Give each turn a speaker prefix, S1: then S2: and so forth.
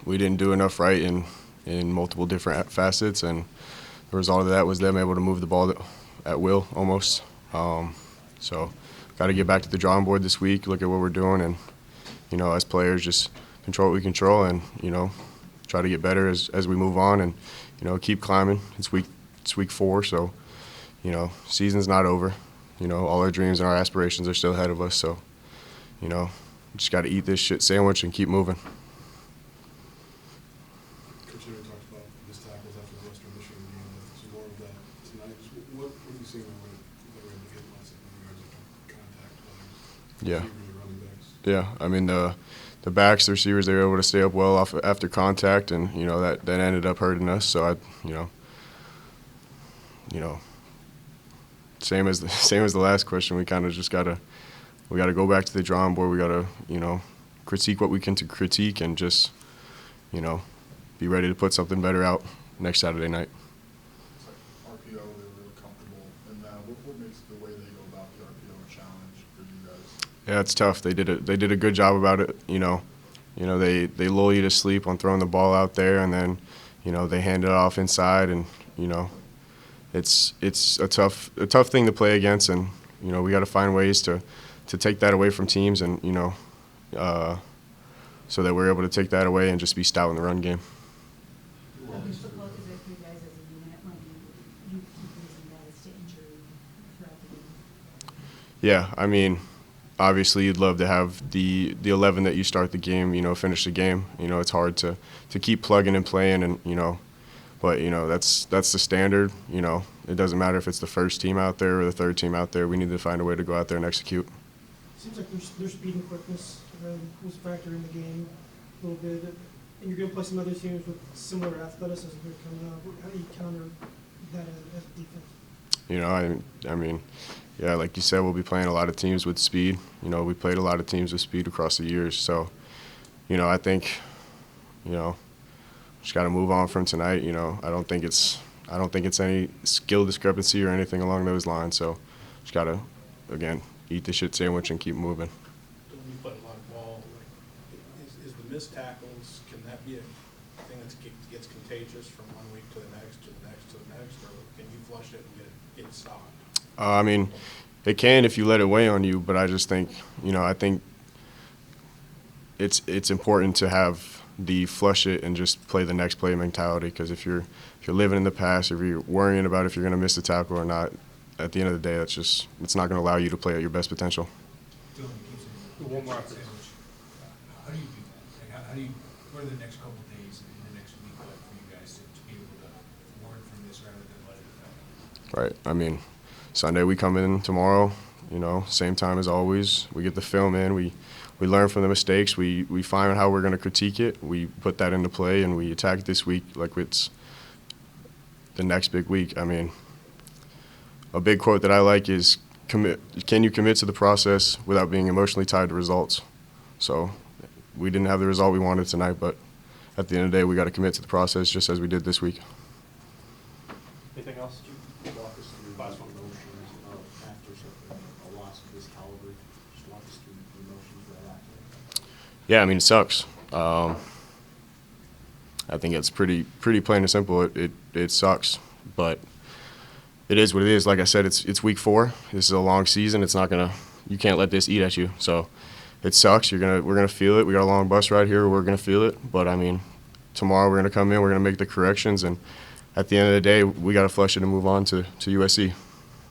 S1: we didn't do enough right in multiple different facets, and the result of that was them able to move the ball at will almost. So got to get back to the drawing board this week, look at what we're doing, and, as players, just control what we control and, try to get better as we move on and, keep climbing. It's week 4, so, season's not over. All our dreams and our aspirations are still ahead of us, so, just got to eat this shit sandwich and keep moving.
S2: Coach Henry talked about missed tackles after the Western Michigan game. Some more of that tonight. What have you seen when they were able to get less in regards of contact?
S1: Yeah.
S2: Running backs?
S1: Yeah, I mean, the backs, the receivers, they were able to stay up well after contact, and, that ended up hurting us. So, same as the last question, we kind of just got to go back to the drawing board. We got to, critique what we can to critique and just, be ready to put something better out next Saturday night.
S3: It's like RPO, they were really comfortable. And what makes the way they go about the RPO a challenge for you guys?
S1: Yeah, it's tough. They did a good job about it. They lull you to sleep on throwing the ball out there, and then, they hand it off inside, and, it's a tough thing to play against, and, we got to find ways to take that away from teams, and, so that we're able to take that away and just be stout in the run game.
S4: How difficult is it for you guys as a unit when you keep losing guys to injury throughout the game?
S1: Yeah, I mean, obviously you'd love to have the 11 that you start the game, finish the game. It's hard to keep plugging and playing, and, but, that's the standard. It doesn't matter if it's the first team out there or the third team out there. We need to find a way to go out there and execute.
S5: Seems like their speed and quickness was a factor in the game a little bit. And you're going to play some other teams with similar athleticism here coming up. How do you counter that as a defense?
S1: I mean, yeah, like you said, we'll be playing a lot of teams with speed. We played a lot of teams with speed across the years. So, I think, just got to move on from tonight. I don't think it's any skill discrepancy or anything along those lines. So, just got to, again, eat the shit sandwich and keep moving.
S2: When you play a lot of ball, is the missed tackles, can that be a thing that gets contagious from one week to the next, to the next, to the next, or can you flush it and get it stopped?
S1: I mean, it can if you let it weigh on you, but I just think, I think it's important to have the flush it and just play the next play mentality, because if you're living in the past, if you're worrying about if you're going to miss the tackle or not, at the end of the day, it's not going to allow you to play at your best potential.
S6: Dylan,
S2: One more.
S6: how do you do that? How do you? What are the next couple of days and the next week like for you guys to be able to learn from this rather than let it affect?
S1: Right. I mean, Sunday we come in tomorrow. Same time as always. We get the film in. We learn from the mistakes. We find how we're going to critique it. We put that into play, and we attack this week like it's the next big week. I mean, a big quote that I like is, can you commit to the process without being emotionally tied to results? So we didn't have the result we wanted tonight, but at the end of the day, we got to commit to the process just as we did this week.
S7: Anything else? Could you walk us through last one emotions after a loss of this caliber? Just walk us through the emotions right after.
S1: Yeah, I mean, it sucks. I think it's pretty plain and simple. It sucks, but it is what it is. Like I said, it's week 4. This is a long season. You can't let this eat at you. So it sucks. We're gonna feel it. We got a long bus ride here. We're gonna feel it. But I mean, tomorrow we're gonna come in. We're gonna make the corrections, and at the end of the day, we got to flush it and move on to USC.